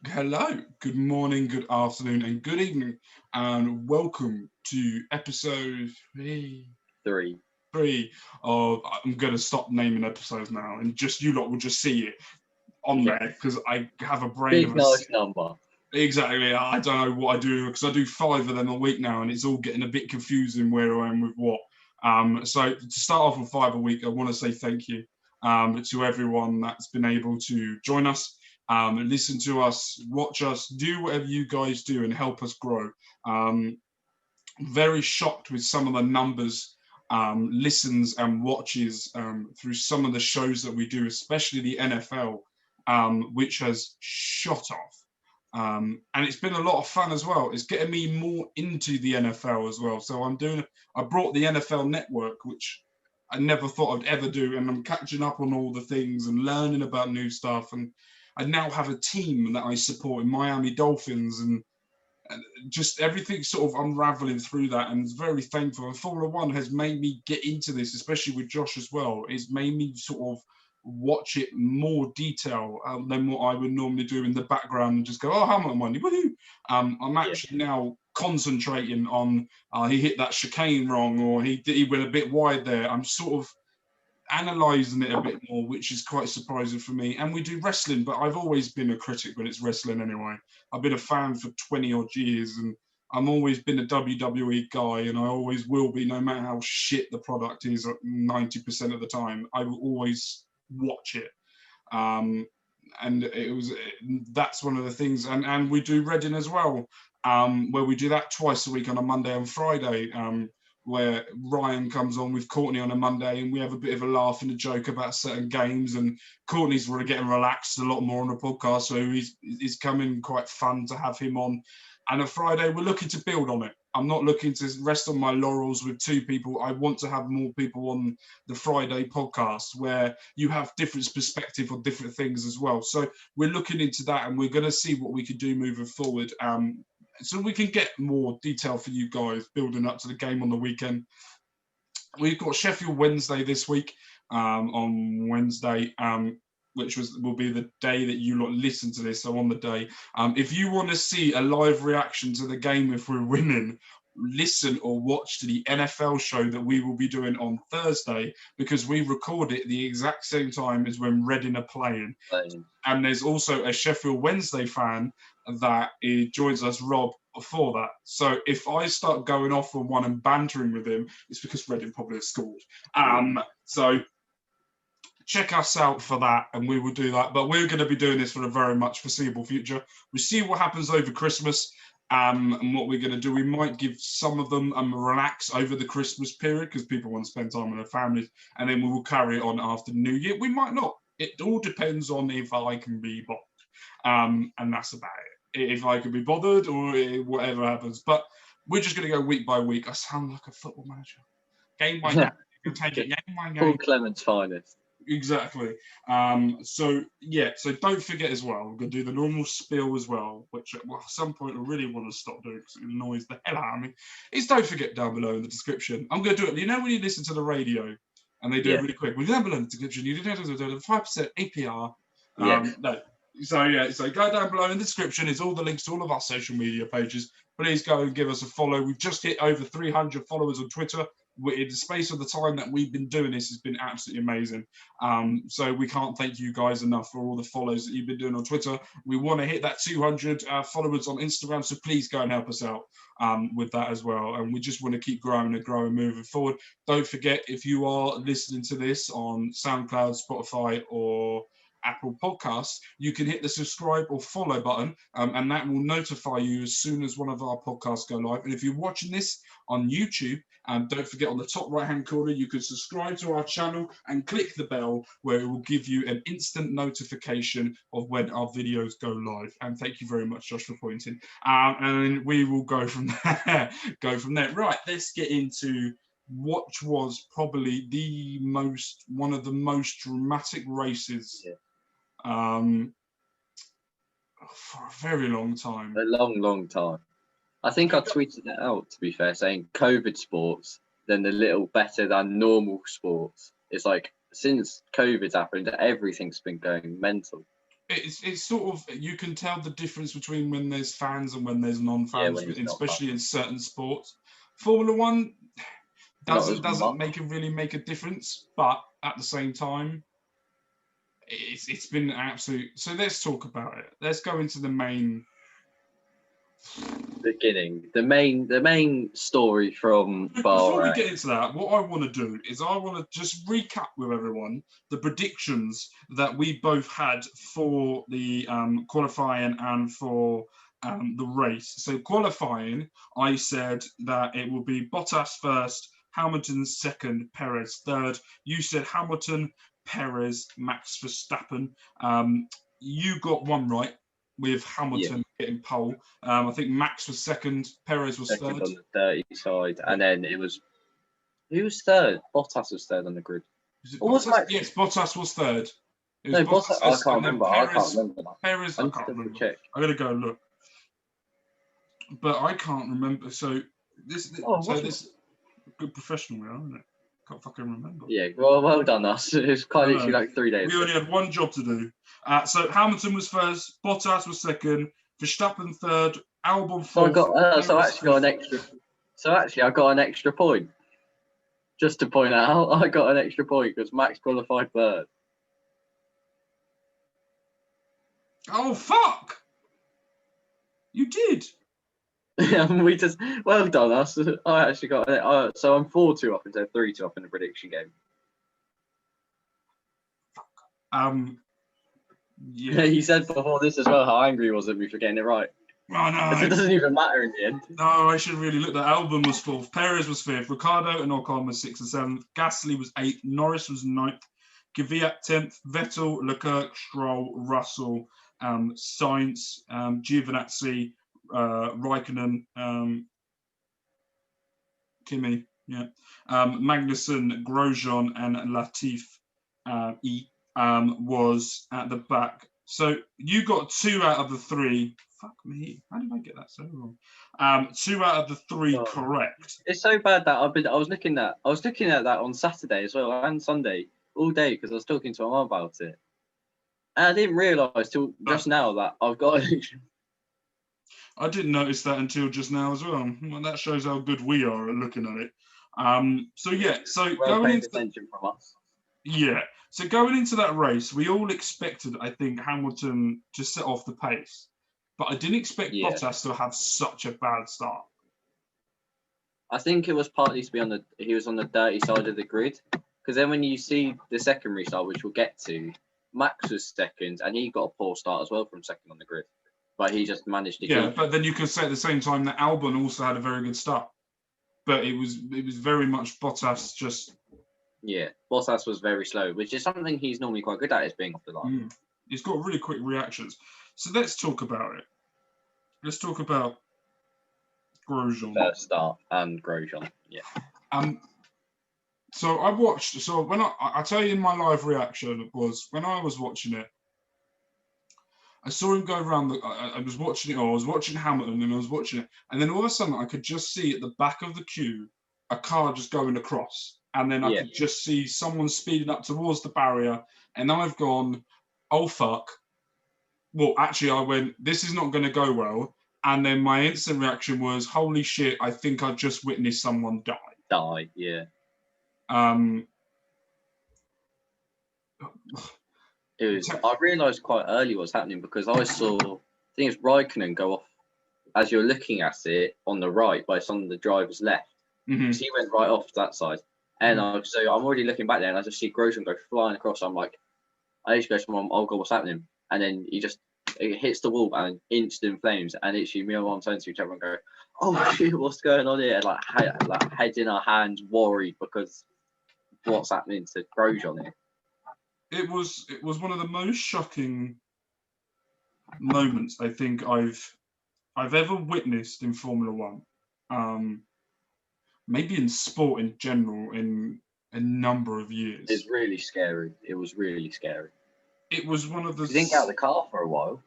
Hello, good morning, good afternoon, and good evening, and welcome to episode Three. three of. I'm going to stop naming episodes now, and just you lot will just see it on Yeah. there because I have a brain of Big a. nice number. Exactly, I don't know what I do because I do five of them a week now, and it's all getting a bit confusing where I am with what. So to start off with five a week, I want to say thank you to everyone that's been able to join us, listen to us, watch us, do whatever you guys do, and help us grow. Um, Very shocked with some of the numbers, listens and watches through some of the shows that we do, especially the NFL, which has shot off. And it's been a lot of fun as well. It's getting me more into the NFL as well. So I brought the NFL network, which I never thought I'd ever do. And I'm catching up on all the things and learning about new stuff. And I now have a team that I support in Miami Dolphins, and just everything sort of unraveling through that, and it's very thankful. And Formula One has made me get into this, especially with Josh as well. It's made me sort of watch it more detail than what I would normally do in the background and just go, oh, how much money? Woohoo! I'm Yeah. actually now concentrating on he hit that chicane wrong, or he went a bit wide there. I'm sort of analysing it a bit more, which is quite surprising for me. And we do wrestling, but I've always been a critic when it's wrestling anyway. I've been a fan for 20 odd years, and I've always been a WWE guy, and I always will be, no matter how shit the product is 90% of the time. I will always watch it. Um, and that's one of the things. And we do Reading as well, where we do that twice a week on a Monday and Friday. Where Ryan comes on with Courtney on a Monday, and we have a bit of a laugh and a joke about certain games. And Courtney's really getting relaxed a lot more on the podcast, so he's coming quite fun to have him on. And a Friday, we're looking to build on it. I'm not looking to rest on my laurels with two people. I want to have more people on the Friday podcast where you have different perspective on different things as well. So we're looking into that, and we're going to see what we can do moving forward. So we can get more detail for you guys building up to the game on the weekend. We've got Sheffield Wednesday this week on Wednesday, which will be the day that you lot listen to this. So on the day, if you want to see a live reaction to the game if we're winning, listen or watch to the NFL show that we will be doing on Thursday, because we record it the exact same time as when Reading are playing. And there's also a Sheffield Wednesday fan that joins us, Rob, for that. So if I start going off on one and bantering with him, it's because Reading probably have scored. So check us out for that, and we will do that. But we're going to be doing this for a very much foreseeable future. We see what happens over Christmas. And what we're going to do, we might give some of them relax over the Christmas period because people want to spend time with their families, and then we will carry it on after New Year. We might not. It all depends on if I can be bothered, and that's about it. If I can be bothered or whatever happens. But we're just going to go week by week. I sound like a football manager. Game by game. You take it game by game. Paul Clement's finest. Exactly. So don't forget as well, we're going to do the normal spiel as well, which at some point I really want to stop doing because it annoys the hell out of me. Is don't forget down below in the description. I'm going to do it. You know when you listen to the radio and they do it really quick? Well, down below in the description, you do 5% APR. No. So go down below in the description. It's all the links to all of our social media pages. Please go and give us a follow. We've just hit over 300 followers on Twitter. In the space of the time that we've been doing this has been absolutely amazing. So we can't thank you guys enough for all the follows that you've been doing on Twitter. We want to hit that 200 followers on Instagram, so please go and help us out with that as well. And we just want to keep growing and growing moving forward. Don't forget, if you are listening to this on SoundCloud, Spotify, or Apple Podcasts, you can hit the subscribe or follow button, and that will notify you as soon as one of our podcasts go live. And if you're watching this on YouTube, don't forget on the top right-hand corner, you can subscribe to our channel and click the bell where it will give you an instant notification of when our videos go live. And thank you very much, Josh, for pointing. And we will go from there. Right, let's get into what was probably one of the most dramatic races for a very long time. A long time. I think I tweeted it out, to be fair, saying COVID sports, then a little better than normal sports. It's like, since COVID's happened, everything's been going mental. it's sort of, you can tell the difference between when there's fans and when there's non-fans, when it's not especially fun. in certain sports. Formula One Not as doesn't much. really make a difference, but at the same time, it's been an absolute. So let's talk about it. Let's go into the main. Beginning. The main story from Before we Bahrain. get into that, what I want to do is I want to just recap with everyone the predictions that we both had for the qualifying and for the race. So qualifying, I said that it will be Bottas first, Hamilton second, Perez third. You said Hamilton, Perez, Max Verstappen. You got one right with Hamilton getting pole. I think Max was second, Perez was Second third. on the 30 side, and then it was who was third? Bottas was third on the grid. Or was Max? Yes, Bottas was third. It was Bottas. I can't remember. I can't remember that. Perez, I can't remember. Check. I'm gonna go look, but I can't remember. So this good professional, isn't it? Can't fucking remember. Yeah, well done us. It was quite literally like 3 days. We only had one job to do. So Hamilton was first, Bottas was second, Verstappen third, Albon fourth. So I got an extra point. Just to point out, I got an extra point because Max qualified third. Oh fuck! You did. We just well done us. I actually got it. So I'm 4-2 up instead of 3-2 up in the prediction game. Yeah. You said before this as well how angry he was at me for getting it right. Oh, no. It doesn't even matter in the end. No, I should really look. The Albon was fourth, Perez was fifth, Ricciardo and Ocon was sixth and seventh, Gasly was eighth, Norris was ninth, Kvyat 10th, Vettel, Leclerc, Stroll, Russell, Sainz, Giovinazzi, Raikkonen, Kimi, Magnussen, Grosjean, and Latifi was at the back. So you got 2 out of the 3. Fuck me! How did I get that so wrong? 2 out of the 3 correct. It's so bad that I was looking at that on Saturday as well and Sunday all day because I was talking to my mum about it, and I didn't realise till just now that I've got it. I didn't notice that until just now as well. Well, that shows how good we are at looking at it. So going into attention from us. Yeah. So going into that race, we all expected, I think, Hamilton to set off the pace. But I didn't expect Bottas to have such a bad start. I think it was partly to be he was on the dirty side of the grid. Because then when you see the second restart, which we'll get to, Max was second and he got a poor start as well from second on the grid. But he just managed to keep. But then you could say at the same time that Albon also had a very good start. But it was very much Bottas just... Yeah, Bottas was very slow, which is something he's normally quite good at, is being off the line. He's got really quick reactions. So let's talk about it. Let's talk about Grosjean. First start and Grosjean, yeah. So I watched. So when I tell you, my live reaction was when I was watching it. I saw him go around. I was watching it. Or I was watching Hamilton, and I was watching it, and then all of a sudden I could just see at the back of the queue a car just going across. And then I could just see someone speeding up towards the barrier. And I've gone, oh, fuck. Well, actually, I went, this is not going to go well. And then my instant reaction was, holy shit, I think I just witnessed someone die. Yeah. It was. I realised quite early what's happening because I saw, I think it's Raikkonen go off as you're looking at it on the right, but it's on the driver's left. Mm-hmm. So he went right off that side. And so I'm already looking back there and I just see Grosjean go flying across. I'm like, I just go to my mum, oh God, what's happening? And then it hits the wall and instant flames. And literally me and my mum turn to each other and go, oh shit, what's going on here? Like heads in our hands, worried because what's happening to Grosjean here. It was one of the most shocking moments I think I've ever witnessed in Formula One. Maybe in sport in general, in a number of years. It's really scary. It was really scary. It was one of the... You didn't get out of the car for a while.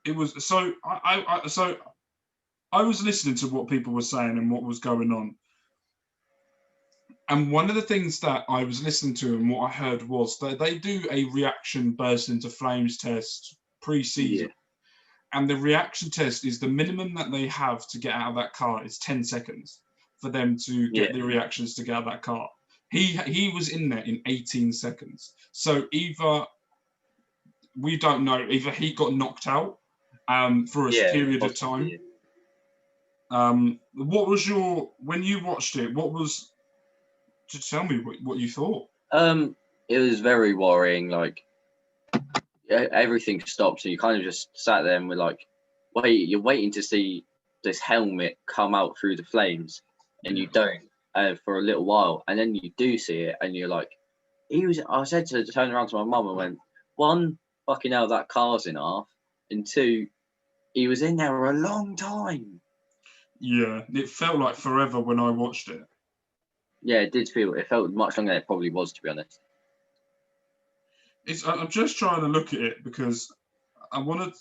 It was... So I was listening to what people were saying and what was going on. And one of the things that I was listening to and what I heard was that they do a reaction burst into flames test pre-season. Yeah. And the reaction test is the minimum that they have to get out of that car is 10 seconds for them to get the reactions to get out of that car. He was in there in 18 seconds. So either, we don't know, either he got knocked out for a period of time. What was when you watched it, just tell me what you thought. It was very worrying. Like, everything stopped, and you kind of just sat there and were like, you're waiting to see this helmet come out through the flames, and you don't for a little while, and then you do see it, and you're like, I said to turn around to my mum and went, one, fucking hell, that car's in half, and two, he was in there a long time. Yeah, it felt like forever when I watched it. Yeah, it felt much longer than it probably was, to be honest. I'm just trying to look at it because I wanted.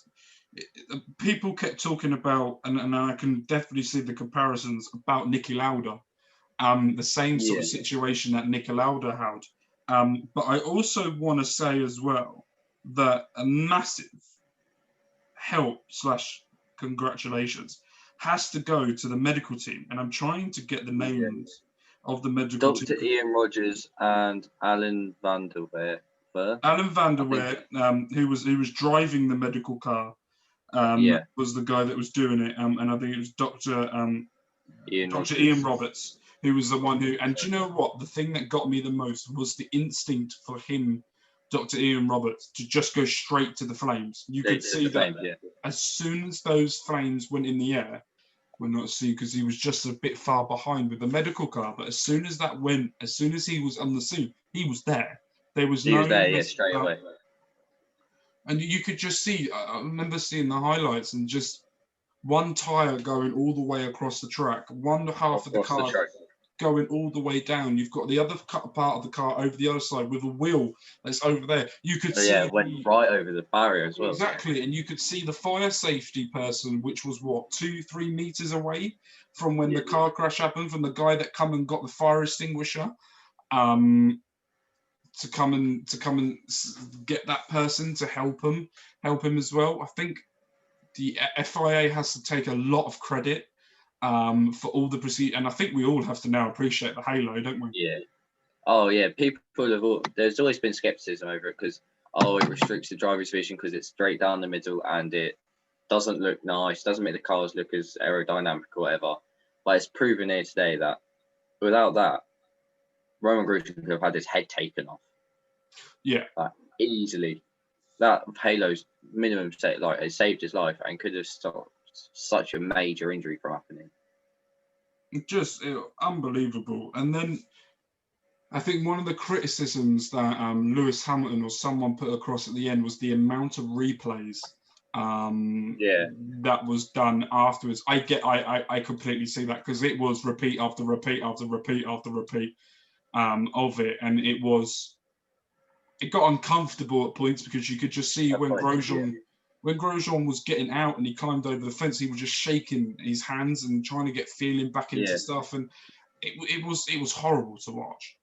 People kept talking about, and I can definitely see the comparisons about Niki Lauda, the same sort of situation that Niki Lauda had. But I also want to say as well that a massive help / congratulations has to go to the medical team, and I'm trying to get the names of the medical team. Dr. Ian Rogers and Alan van der Weer. Alan van der Weer, who was driving the medical car, was the guy that was doing it, and I think it was Dr. Ian Roberts, who was the one who. And do you know what? The thing that got me the most was the instinct for him, Dr. Ian Roberts, to just go straight to the flames. You could see that as soon as those flames went in the air. Well, not see, because he was just a bit far behind with the medical car. But as soon as that went, as soon as he was on the scene, he was there. He was there, straight away. And you could just see, I remember seeing the highlights and just one tyre going all the way across the track, one half of the car going all the way down. You've got the other part of the car over the other side with a wheel that's over there. You could see it went right over the barrier as well. Exactly, and you could see the fire safety person, which was 2-3 meters away from when the car crash happened, from the guy that come and got the fire extinguisher, to come and get that person to help him as well. I think the FIA has to take a lot of credit for all the procedure, and I think we all have to now appreciate the halo, don't we? Yeah. Oh yeah, there's always been skepticism over it because it restricts the driver's vision because it's straight down the middle and it doesn't look nice, doesn't make the cars look as aerodynamic or whatever. But it's proven here today that without that, Romain Crash could have had his head taken off. Yeah. Easily. That halo's minimum it saved his life and could have stopped such a major injury from happening. Just unbelievable. And then I think one of the criticisms that Lewis Hamilton or someone put across at the end was the amount of replays that was done afterwards. I completely see that because it was repeat after repeat after repeat after repeat of it, and it got uncomfortable at points because you could just see when Grosjean was getting out and he climbed over the fence, he was just shaking his hands and trying to get feeling back into stuff, and it was horrible to watch.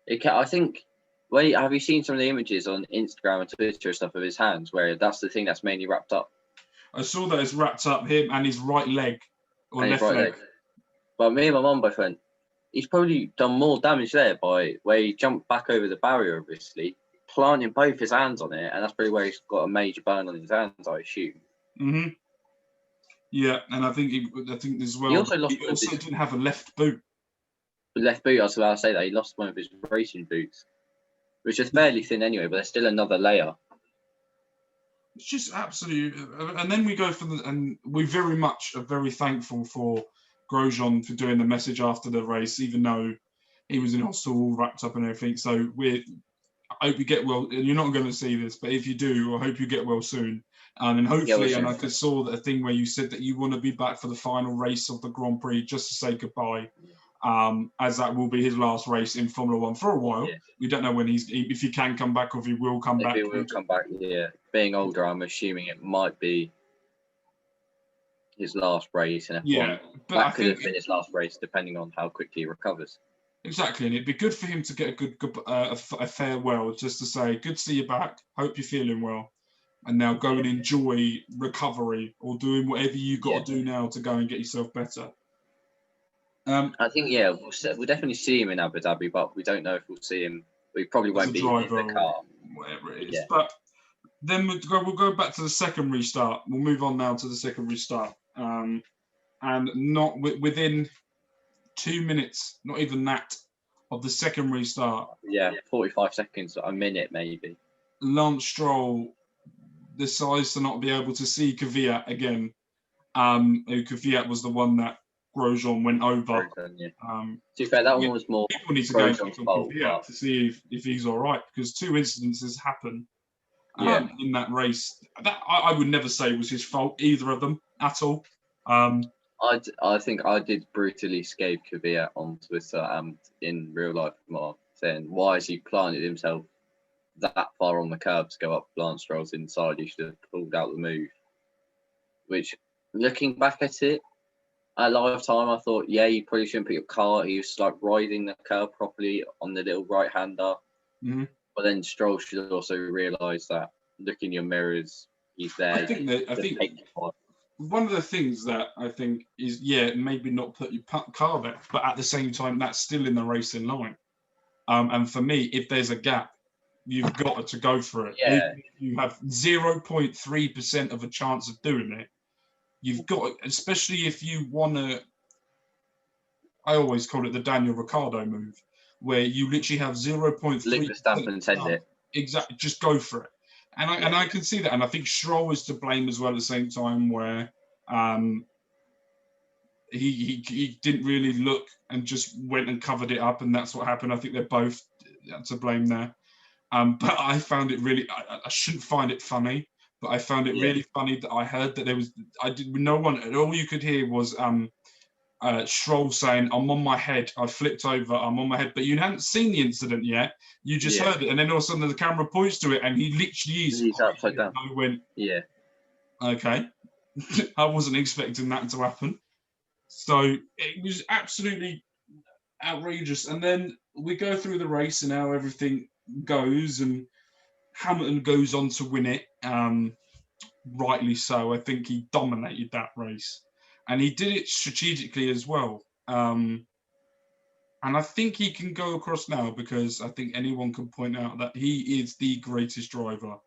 I think. Wait, have you seen some of the images on Instagram and Twitter and stuff of his hands where that's the thing that's mainly wrapped up? I saw that it's wrapped up him and his right leg or left leg. But me and my mum both went, he's probably done more damage there by where he jumped back over the barrier, obviously, planting both his hands on it, and that's probably where he's got a major burn on his hands, I assume. Mm-hmm. Yeah, and I think as well. He also didn't have a left boot. The left boot, I was about to say that he lost one of his racing boots, which is fairly thin anyway, but there's still another layer. It's just absolutely. And then we go and we very much are very thankful for Grosjean for doing the message after the race, even though he was in hospital all wrapped up and everything. So I hope you get well. And you're not going to see this, but if you do, I hope you get well soon. And hopefully, and I saw that thing where you said that you want to be back for the final race of the Grand Prix just to say goodbye. As that will be his last race in Formula One for a while. Yeah. We don't know when if he can come back or if he will come back. If he will come back, yeah. Being older, I'm assuming it might be his last race in F1. Yeah, but that could have been his last race, depending on how quickly he recovers. Exactly, and it'd be good for him to get a farewell, just to say, good to see you back. Hope you're feeling well. and now go and enjoy recovery or doing whatever you got to do now to go and get yourself better. I think we'll definitely see him in Abu Dhabi, but we don't know if we'll see him. We probably won't be in the car, whatever it is. Yeah. But then we'll go back to the second restart. We'll move on now to the second restart, and not within 2 minutes, not even that, of the second restart. 45 seconds, a minute maybe. Lance Stroll decides to not be able to see Kvyat again. Kvyat was the one that Grosjean went over. To be fair, that one was more people need to go back on Kvyat to see if he's all right, because 2 incidences happened in that race. That I would never say was his fault, either of them at all. I think I did brutally scathe Kvyat on Twitter and in real life, more saying, why has he planted himself that far on the curb to go up Lance Stroll's inside? He should have pulled out the move. Which, looking back at it, at live time, I thought, you probably shouldn't put your car. He was like riding the curb properly on the little right-hander. Mm-hmm. But then Stroll should also realise that, look in your mirrors, he's there. I think one of the things that I think is, maybe not put your car there, but at the same time, that's still in the racing line. And for me, if there's a gap, you've got to go for it. Yeah. If you have 0.3% of a chance of doing it, you've got, especially if you want to, I always call it the Daniel Ricciardo move, where you literally have 0.3%. Lick the stamp and send it. Exactly, just go for it. And I can see that. And I think Stroll is to blame as well at the same time, where he didn't really look and just went and covered it up, and that's what happened. I think they're both to blame there. But I found it really, I shouldn't find it funny, but I found it really funny that I heard that all you could hear was Stroll saying, I'm on my head, I flipped over, I'm on my head, but you hadn't seen the incident yet, you just heard it, and then all of a sudden the camera points to it, and he literally is. He's upside down. I went, okay. I wasn't expecting that to happen. So it was absolutely outrageous. And then we go through the race and how everything goes, and Hamilton goes on to win it. Rightly so. I think he dominated that race. And he did it strategically as well. And I think he can go across now, because I think anyone can point out that he is the greatest driver,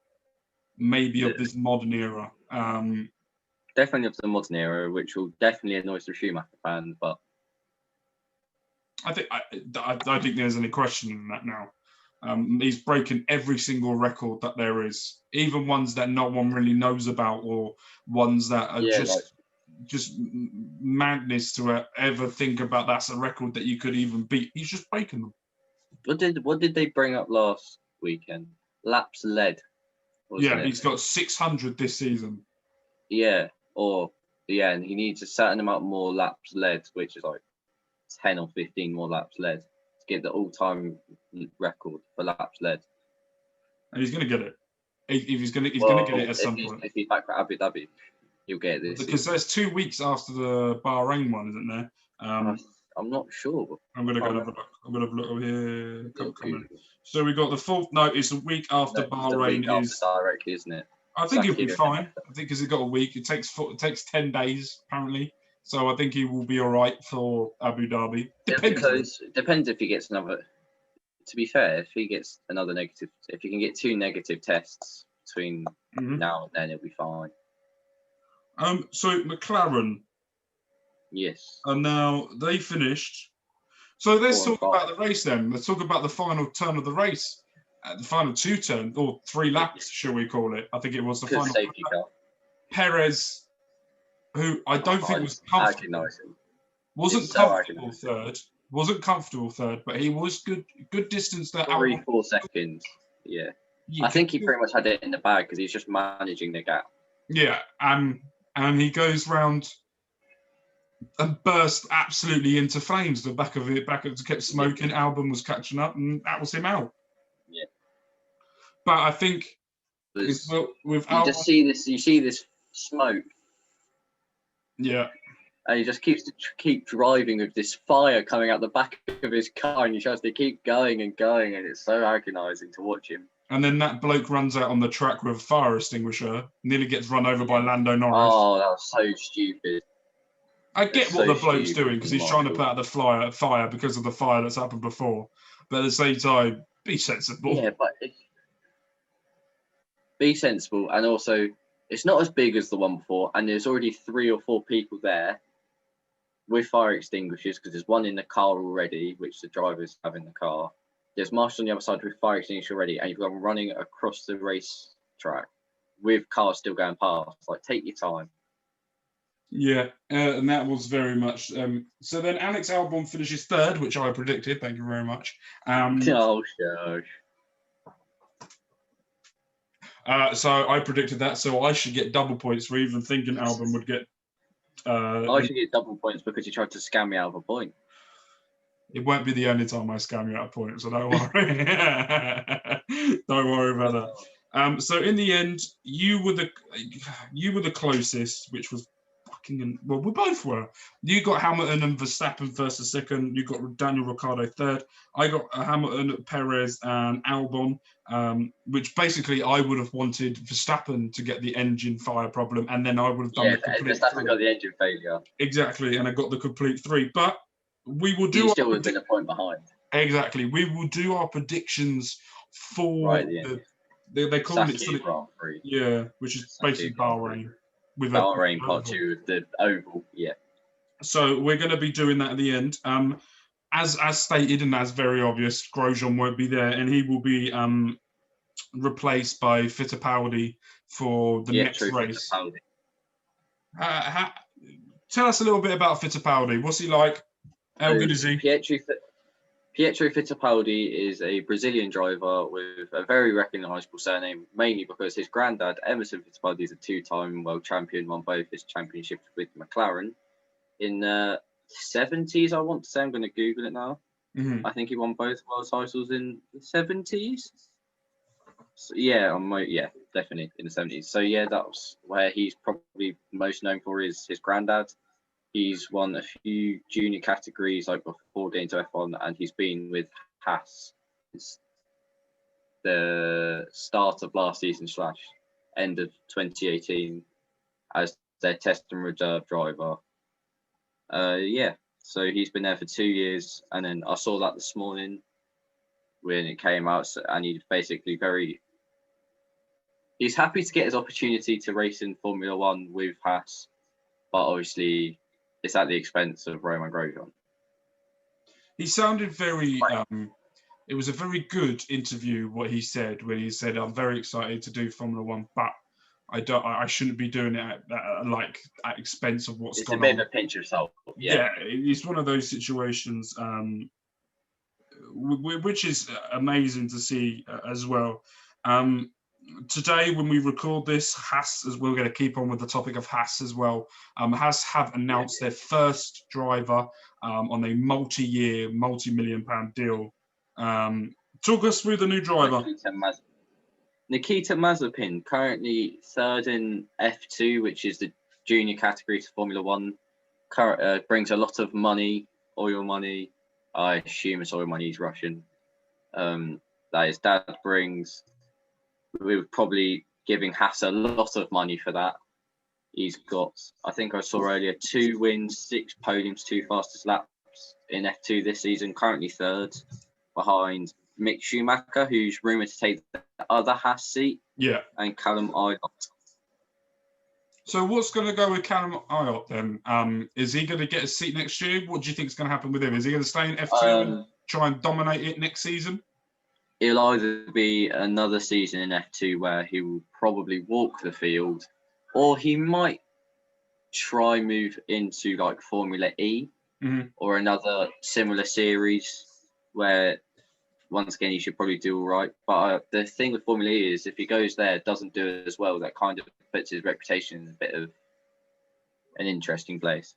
maybe of this modern era. Definitely of the modern era, which will definitely annoy the Schumacher fans, but I think there's any question in that now. He's breaking every single record that there is, even ones that no one really knows about, or ones that are just madness to ever think about. That's a record that you could even beat. He's just breaking them. What did they bring up last weekend? Laps led. He's got 600 this season. And he needs a certain amount more laps led, which is like 10 or 15 more laps led to get the all-time record for laps led. And he's going to get it. He's going to get it at some point. If he's back for Abu Dhabi, he'll get this. Because there's 2 weeks after the Bahrain one, isn't there? I'm not sure. I'm going to have a look over here. So we got the fourth. No, it's a week after Bahrain. Directly, isn't it? I think he'll be fine. I think because he got a week. It takes 10 days apparently. So I think he will be all right for Abu Dhabi. Depends if he gets another. To be fair, if he gets another negative, if he can get 2 negative tests between now and then, it'll be fine. So McLaren. Yes. And now they finished. So let's talk about the race then. Let's talk about the final turn of the race. The final 2 turns, or 3 laps, shall we call it? I think it was the final. Safety car. Perez, who I don't think was comfortable. Wasn't comfortable third, but he was good distance there. 3-4 seconds. Yeah. I think he pretty much had it in the bag because he's just managing the gap. Yeah, and he goes round and burst absolutely into flames. The back of it kept smoking. Albon was catching up, and that was him out. Yeah. But I think with Albon, you see this smoke. Yeah. And he just keep driving with this fire coming out the back of his car, and he tries to keep going and going, and it's so agonising to watch him. And then that bloke runs out on the track with a fire extinguisher, nearly gets run over by Lando Norris. Oh, that was so stupid. I get what the bloke's doing because he's trying to put Marshall. out the fire because of the fire that's happened before. But at the same time, be sensible. Yeah, but be sensible, and also it's not as big as the one before, and there's already 3 or 4 people there with fire extinguishers because there's one in the car already, which the drivers have in the car. There's Marshall on the other side with fire extinguisher already, and you've got them running across the race track with cars still going past. Like, take your time. Yeah, and that was very much. So then Alex Albon finishes 3rd, which I predicted. Thank you very much. Oh, shush. So I predicted that, so I should get double points for even thinking Albon would get. I should get double points because you tried to scam me out of a point. It won't be the only time I scam you out of points, so don't worry. Don't worry about that. So in the end, you were the closest, which was fucking well. We both were. You got Hamilton and Verstappen first and second. You got Daniel Ricciardo 3rd. I got Hamilton, Perez, and Albon. Which basically I would have wanted Verstappen to get the engine fire problem, and then I would have done the complete. Verstappen got the engine failure. Exactly, and I got the complete 3. But we will do. You still would have been a point behind. Exactly, we will do our predictions for they call it Grand Prix. Yeah, which is basically Bahrain with Bahrain Part 2 of the oval. Yeah. So we're going to be doing that at the end. As stated and as very obvious, Grosjean won't be there, and he will be replaced by Fittipaldi for the next race. Tell us a little bit about Fittipaldi. What's he like? How good is he? Pietro Fittipaldi is a Brazilian driver with a very recognisable surname, mainly because his granddad, Emerson Fittipaldi, is a 2-time world champion, won both his championships with McLaren. In the 70s, I want to say, I'm going to Google it now. Mm-hmm. I think he won both world titles in the 70s. So, yeah, definitely in the 70s. So yeah, that's where he's probably most known for is his granddad. He's won a few junior categories like before getting to F1, and he's been with Haas since the start of last season / end of 2018 as their test and reserve driver. So he's been there for 2 years, and then I saw that this morning when it came out, and he's basically he's happy to get his opportunity to race in Formula One with Haas, but obviously it's at the expense of Romain Grosjean. He sounded very. It was a very good interview. What he said, when he said, "I'm very excited to do Formula One, but I shouldn't be doing it at expense of what's going on." It's a bit of a pinch of salt. Yeah, it's one of those situations, which is amazing to see as well. Today, when we record this, Haas, as we're going to keep on with the topic of Haas as well, Haas have announced their first driver on a multi-year, multi-million-pound deal. Talk us through the new driver. Nikita Mazepin, currently 3rd in F2, which is the junior category to Formula One. Brings a lot of money, oil money. I assume it's oil money, he's Russian. That his dad brings. We're probably giving Haas a lot of money for that. He's got, I think I saw earlier, 2 wins, 6 podiums, 2 fastest laps in F2 this season, currently 3rd, behind Mick Schumacher, who's rumoured to take the other Haas seat. Yeah. And Callum Ilott. So what's going to go with Callum Ilott then? Is he going to get a seat next year? What do you think is going to happen with him? Is he going to stay in F2 and try and dominate it next season? It'll either be another season in F2 where he will probably walk the field, or he might try move into like Formula E or another similar series where, once again, he should probably do all right. But the thing with Formula E is if he goes there, doesn't do it as well, that kind of puts his reputation in a bit of an interesting place.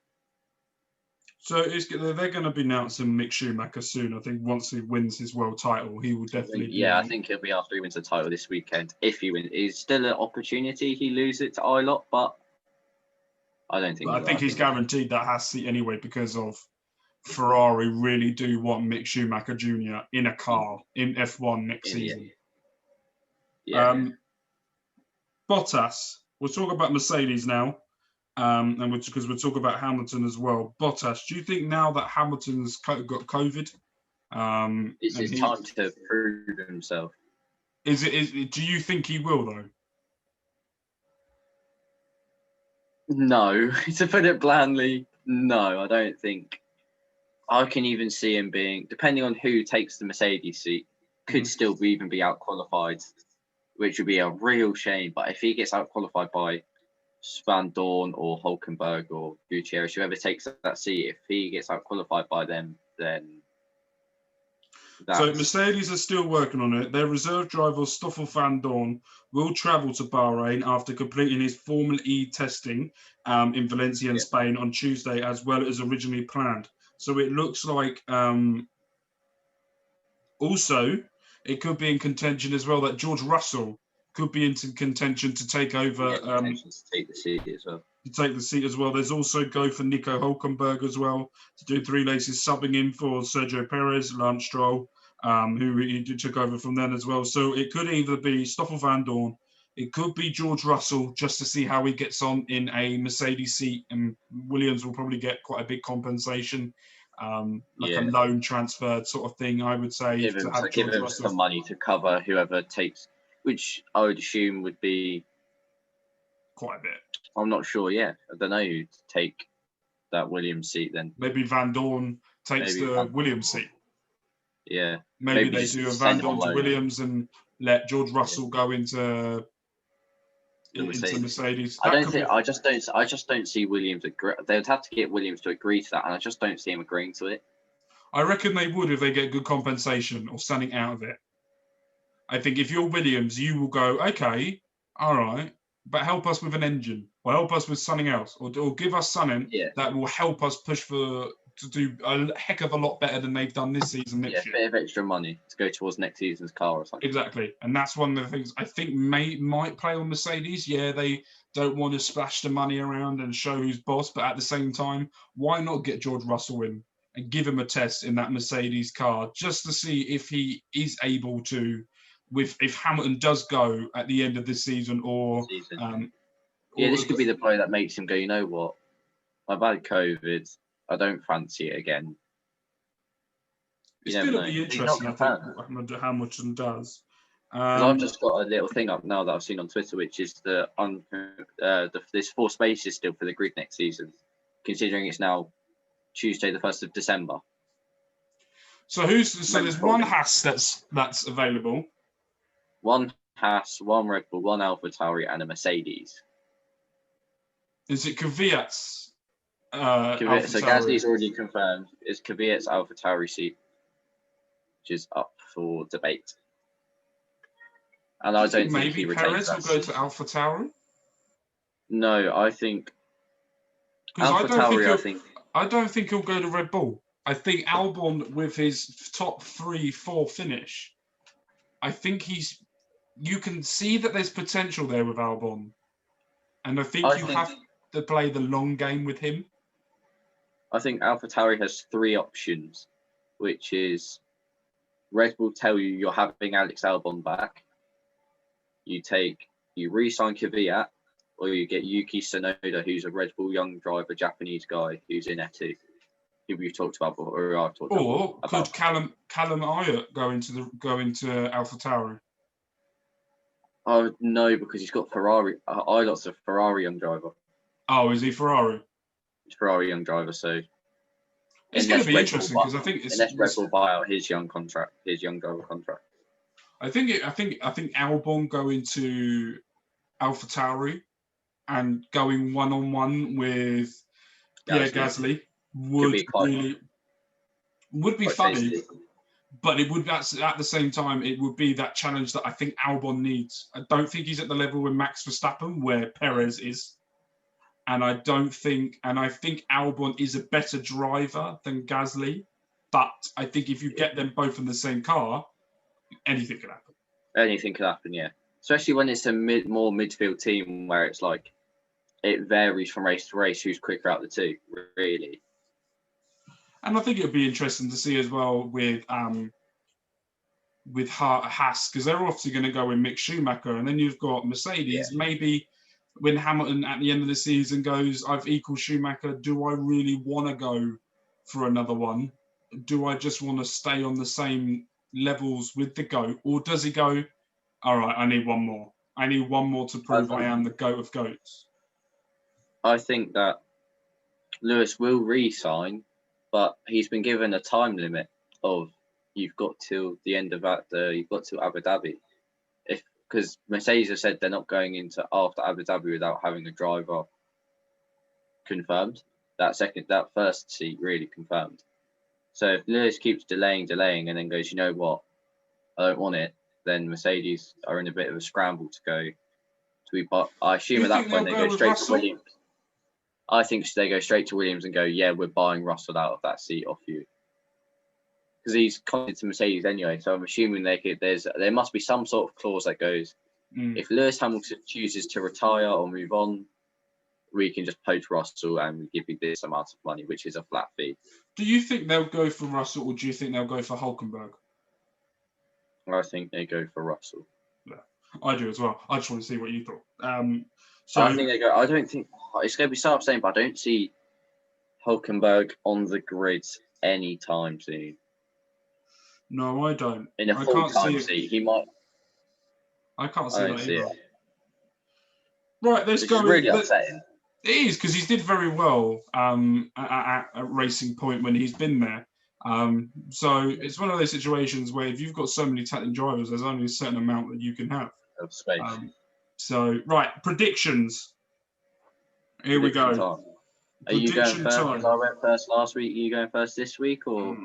So they're going to be announcing Mick Schumacher soon. I think once he wins his world title, he will definitely. Yeah, I think it'll be after he wins the title this weekend. If he wins, it's still an opportunity. He loses it to Ilott, but I don't think. I think he's guaranteed that Haas seat anyway because of Ferrari really do want Mick Schumacher Jr. in a car in F1 next season. Yeah. Bottas. We'll talk about Mercedes now, and because we'll talk about Hamilton as well. Bottas, do you think now that Hamilton's got COVID, It's his time to prove himself? Do you think he will though? No, to put it blandly, no. I don't think. I can even see him being, depending on who takes the Mercedes seat, could still even be out qualified, which would be a real shame. But if he gets out qualified by Van Dorn or Hulkenberg or Gutierrez, whoever takes that seat, if he gets out qualified by them, then so Mercedes are still working on it. Their reserve driver Stoffel Van Dorn will travel to Bahrain after completing his Formula E testing in Valencia in Spain on Tuesday, as well as originally planned. So it looks like also it could be in contention as well that George Russell could be into contention to take over. To take the seat as well. To take the seat as well. There's also go for Nico Hulkenberg as well to do 3 races, subbing in for Sergio Perez, Lance Stroll, who he took over from then as well. So it could either be Stoffel Van Dorn, it could be George Russell, just to see how he gets on in a Mercedes seat, and Williams will probably get quite a big compensation, like a loan transfer sort of thing, I would say. Give him some money to cover whoever takes, which I would assume would be quite a bit. I'm not sure. Yeah, I don't know who to take that Williams seat then. Maybe Van Dorn takes the Williams seat. Yeah. Maybe they do a Van Dorn to Williams and let George Russell go into Mercedes. I just don't see Williams agree. They'd have to get Williams to agree to that, and I just don't see him agreeing to it. I reckon they would if they get good compensation or something out of it. I think if you're Williams, you will go, okay, all right, but help us with an engine, or help us with something else, or give us something that will help us push to do a heck of a lot better than they've done this season next year. A bit of extra money to go towards next season's car or something. Exactly, and that's one of the things I think might play on Mercedes. Yeah, they don't want to splash the money around and show who's boss, but at the same time, why not get George Russell in and give him a test in that Mercedes car just to see if he is able to, if Hamilton does go at the end of this season this could be the play that makes him go, you know what, I've had COVID, I don't fancy it again. It's going to be interesting, I think, what Hamilton does. I've just got a little thing up now that I've seen on Twitter, which is there's 4 spaces still for the grid next season, considering it's now Tuesday, the 1st of December. So there's one Haas that's available. One Haas, one Red Bull, one AlphaTauri, and a Mercedes. Is it Kvyat's? So Gasly's already confirmed. Is Kvyat's AlphaTauri seat, which is up for debate. And I don't think maybe Perez will go to AlphaTauri. No, I think AlphaTauri. I don't think he'll go to Red Bull. I think Albon, with his top 3-4 finish, I think you can see that there's potential there with Albon. And I think you have to play the long game with him. I think AlphaTauri has 3 options, which is Red Bull tell you you're having Alex Albon back. You re-sign Kvyat, or you get Yuki Tsunoda, who's a Red Bull young driver, Japanese guy who's in F2, who we've talked about before. Or could Callum Ayot go into AlphaTauri? Oh no, because he's got Ferrari. Ayot's a Ferrari young driver. Oh, is he Ferrari? He's Ferrari young driver, so it's going to be interesting because I think unless Red Bull buy out his young driver contract. I think Albon going to AlphaTauri and going 1-on-1 with Gasly would be funny, tasty. But it would at the same time it would be that challenge that I think Albon needs. I don't think he's at the level with Max Verstappen where Perez is, and I think Albon is a better driver than Gasly. But I think if you get them both in the same car, anything could happen. Anything could happen, yeah. Especially when it's a more midfield team where it's like it varies from race to race who's quicker out the two, really. And I think it'd be interesting to see as well with with Haas, because they're obviously going to go with Mick Schumacher, and then you've got Mercedes. Maybe when Hamilton at the end of the season goes, I've equaled Schumacher, do I really want to go for another one? Do I just want to stay on the same levels with the GOAT? Or does he go, all right, I need one more. I need one more to prove I am the GOAT of GOATs? I think that Lewis will re-sign, but he's been given a time limit of you've got till the end of that. You've got till Abu Dhabi, because Mercedes have said they're not going into after Abu Dhabi without having a driver confirmed. That first seat really confirmed. So if Lewis keeps delaying, and then goes, you know what, I don't want it, then Mercedes are in a bit of a scramble to go. But I assume at that point they go straight to Williams. I think they go straight to Williams and go, yeah, we're buying Russell out of that seat off you. Because he's committed to Mercedes anyway, so I'm assuming there must be some sort of clause that goes, if Lewis Hamilton chooses to retire or move on, we can just poach Russell and give you this amount of money, which is a flat fee. Do you think they'll go for Russell, or do you think they'll go for Hulkenberg? I think they go for Russell. Yeah, I do as well. I just want to see what you thought. I think they go. I don't think it's going to be so upsetting, but I don't see Hulkenberg on the grid anytime soon. No, I don't. In a full-time seat, he might. I can't see that either. Right, let's go. It's really upsetting. It is, because he did very well at Racing Point when he's been there. So it's one of those situations where if you've got so many talented drivers, there's only a certain amount that you can have of space. So, right, predictions. Here we go. Time. Are you going first? Because I went first last week. Are you going first this week, or?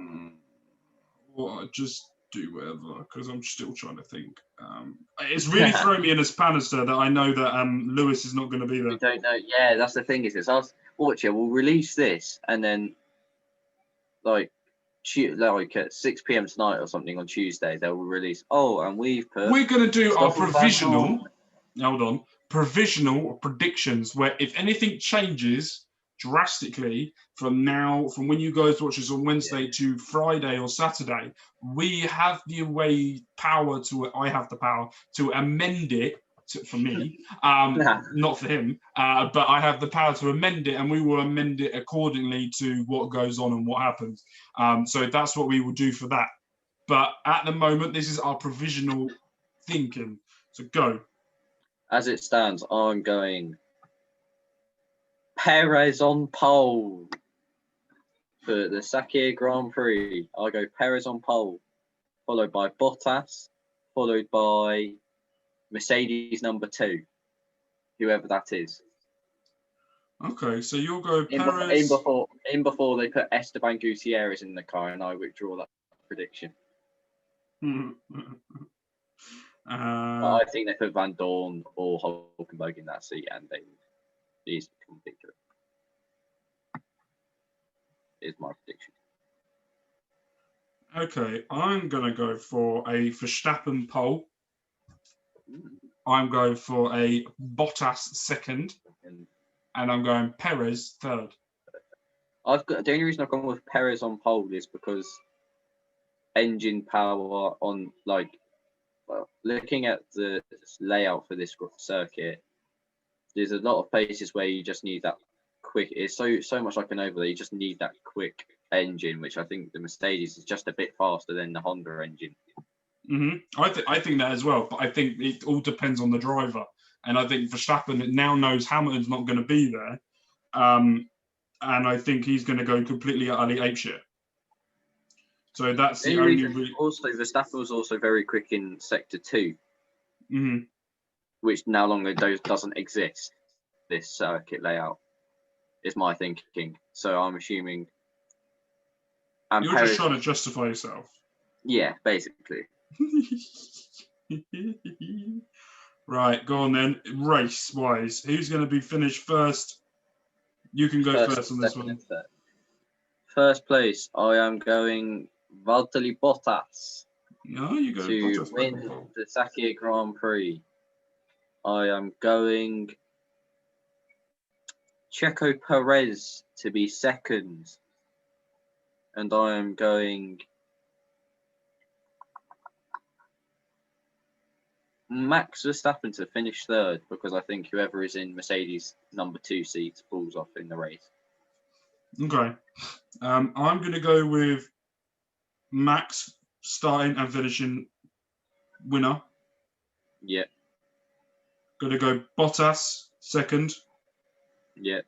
Well, I just do whatever, because I'm still trying to think. It's really thrown me in a spanister that I know that Lewis is not going to be there. We don't know. Yeah, that's the thing. Is this? Watch it. We'll release this, and then like at 6 p.m. tonight or something on Tuesday, they will release. Oh, and we're going to do our provisional. Hold on. Provisional predictions, where if anything changes drastically from when you guys watch this on Wednesday to Friday or Saturday, we have the I have the power to amend it for me, not for him, but I have the power to amend it, and we will amend it accordingly to what goes on and what happens. So that's what we will do for that. But at the moment, this is our provisional thinking. So go. As it stands, I'm going Perez on pole for the Sakhir Grand Prix. I go Perez on pole, followed by Bottas, followed by Mercedes number 2, whoever that is. Okay, so you'll go Perez in before they put Esteban Gutierrez in the car, and I withdraw that prediction. I think they put Van Dorn or Hulkenberg in that seat, and then he's become victory. Is my prediction. Okay, I'm going to go for a Verstappen pole. I'm going for a Bottas second, and I'm going Perez third. The only reason I've gone with Perez on pole is because engine power on looking at the layout for this circuit, there's a lot of places where you just need that quick. It's so much like an oval. You just need that quick engine, which I think the Mercedes is just a bit faster than the Honda engine. I think that as well, but I think it all depends on the driver. And I think Verstappen now knows Hamilton's not going to be there, and I think he's going to go completely utterly apeshit. So that's the only. Also, Verstappen was also very quick in Sector 2, which no longer doesn't exist. This circuit layout is my thinking. So I'm assuming. You're just trying to justify yourself. Yeah, basically. Right, go on then. Race-wise, who's going to be finished first? You can go first on this one. First place, I am going Valtteri Bottas. No, you go to Bottas win the Sakhir Grand Prix. I am going Checo Perez to be second, and I am going Max Verstappen to finish third, because I think whoever is in Mercedes' number 2 seat pulls off in the race. Okay. I'm going to go with Max starting and finishing winner. Yeah. Going to go Bottas second. Yeah.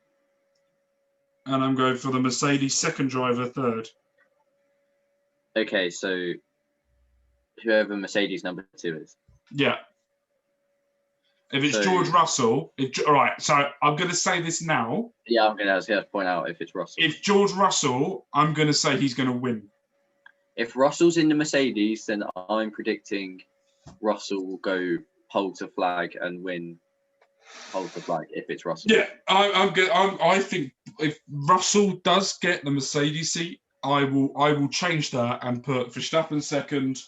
And I'm going for the Mercedes second driver third. Okay, so whoever Mercedes number 2 is. Yeah. If it's George Russell, all right. So I'm going to say this now. Yeah, I'm going to point out if it's Russell. If George Russell, I'm going to say he's going to win. If Russell's in the Mercedes, then I'm predicting Russell will go pole to flag and win pole to flag if it's Russell. Yeah, I think if Russell does get the Mercedes seat, I will change that and put Verstappen second,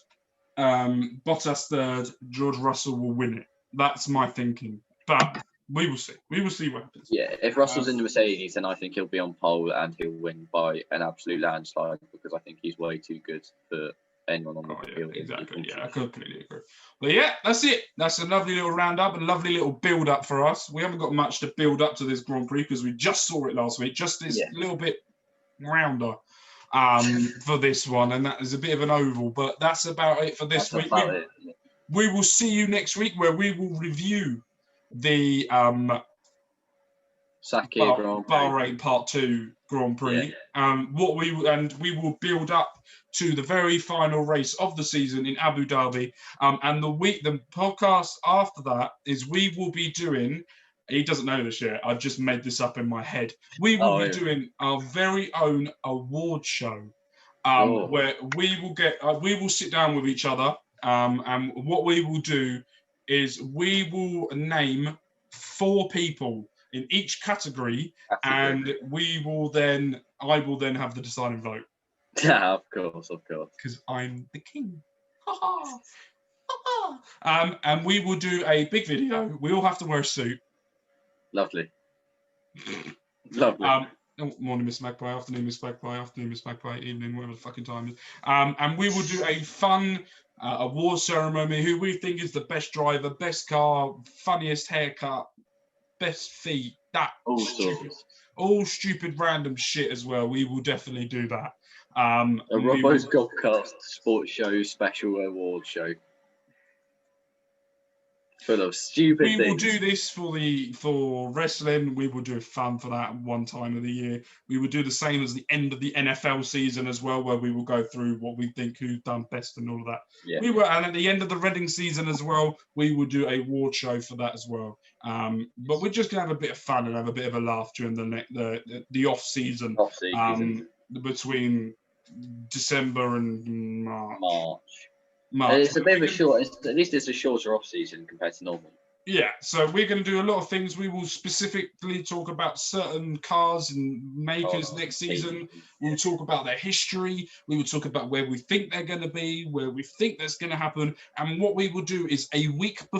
Bottas third, George Russell will win it. That's my thinking. But we will see. We will see what happens. Yeah, if Russell's in the Mercedes, then I think he'll be on pole and he'll win by an absolute landslide, because I think he's way too good for anyone on the field. Exactly. Yeah, I completely agree. But yeah, that's it. That's a lovely little roundup, a lovely little build up for us. We haven't got much to build up to this Grand Prix because we just saw it last week. Just this little bit rounder for this one, and that is a bit of an oval. But that's about it for this week. We will see you next week, where we will review the Bahrain Part 2 Grand Prix. We will build up to the very final race of the season in Abu Dhabi. And the podcast after that is we will be doing. He doesn't know this yet. I've just made this up in my head. We will be doing our very own award show, where we will sit down with each other. And what we will do is we will name 4 people in each category, and I will then have the deciding vote. Yeah, of course. Because I'm the king. And we will do a big video. We all have to wear a suit. Lovely. Morning, Miss Magpie. Afternoon, Miss Magpie. Afternoon, Miss Magpie. Evening, whatever the fucking time is. And we will do a fun award ceremony. Who we think is the best driver, best car, funniest haircut, best feet. All stupid random shit as well. We will definitely do that. A Robbos Gobcast sports show special award show. Full of stupid things. We will do this for wrestling. We will do fun for that one time of the year. We will do the same as the end of the NFL season as well, where we will go through what we think who's done best and all of that. Yeah. And at the end of the Reading season as well, we will do a award show for that as well. But we're just gonna have a bit of fun and have a bit of a laugh during the off season. Between December and March. It's a bit of a short. At least it's a shorter off season compared to normal. Yeah, so we're going to do a lot of things. We will specifically talk about certain cars and makers next season. We'll talk about their history. We will talk about where we think they're going to be, where we think that's going to happen. And what we will do is a week or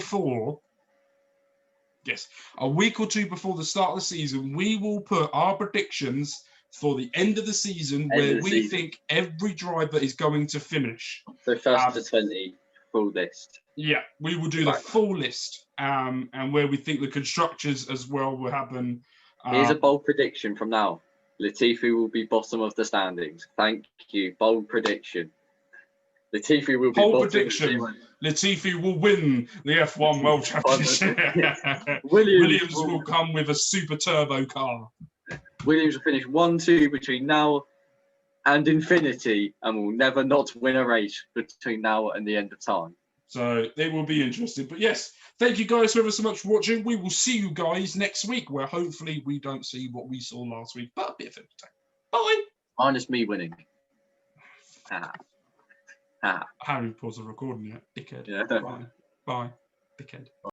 two before the start of the season, we will put our predictions for the end of the season, where we think every driver is going to finish. So first to 20, full list. Yeah, we will do the full list, and where we think the constructors as well will happen. Here's a bold prediction from now. Latifi will be bottom of the standings. Thank you. Bold prediction. Latifi will be bold prediction. Latifi will win the F1 World Championship. Williams will come with a super turbo car. Williams will finish 1-2 between now and infinity, and will never not win a race between now and the end of time. So it will be interesting. But yes, thank you guys ever so much for watching. We will see you guys next week, where hopefully we don't see what we saw last week, but a bit of entertainment. Bye. Minus me winning. I haven't paused the recording yet, dickhead. Yeah. Bye, dickhead.